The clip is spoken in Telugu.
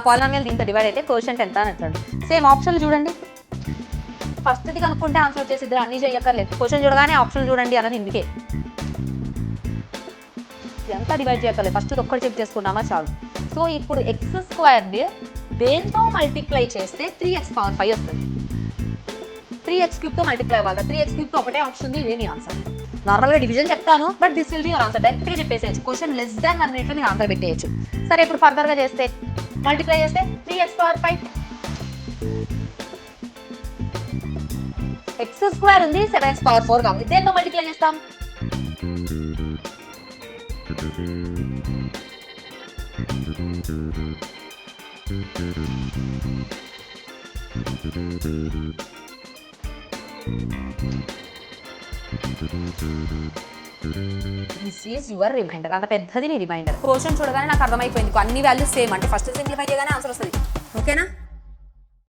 పాలినామియల్ దీంతో డివైడ్ అయితే కోషంట్ ఎంత అని అంటాడు. సేమ్ ఆప్షన్లు చూడండి, ఫస్ట్ది కనుక్కుంటే ఆన్సర్ వచ్చేసి అన్నీ చేయక్కర్లేదు. క్వశ్చన్ చూడగానే ఆప్షన్ చూడండి అన్నది ఇందుకే. ఎంత డివైడ్ చేయక్కర్లేదు, ఫస్ట్ ఒక్కటి చెక్ చేసుకున్నామా చాలు. సో ఇప్పుడు ఎక్స్ స్క్వేర్ని దేంతో మల్టిప్లై చేస్తే 3x⁵ వస్తుంది. 3x³ మల్టిప్లై అవ్వాలి. 3x³ ఒకటే ఆప్షన్ ఉంది, ఇదే నీ ఆన్సర్. నార్మల్గా డివిజన్ చెప్తాను, but this will be your answer. డైరెక్ట్గా చెప్పేసేయచ్చు, క్వశ్చన్ <<1 అన్నింటిలో నీకు ఆన్సర్ పెట్టేయచ్చు. సరే ఇప్పుడు ఫర్దర్గా చేస్తే మల్టిప్లై చేస్తే 3x⁵. x² ఉంది, 7x⁴ కావాలి. దేంతో మల్టిప్లై చేస్తాం? This is your reminder. అంత పెద్దది నీ రిమైండర్. క్వశ్చన్ చూడగానే నాకు అర్థమైపోయింది, అన్ని వాల్యూస్ సేమ్ అంటే ఫస్ట్ సింప్లిఫై చేయగానే ఆన్సర్ వస్తుంది. ఓకేనా?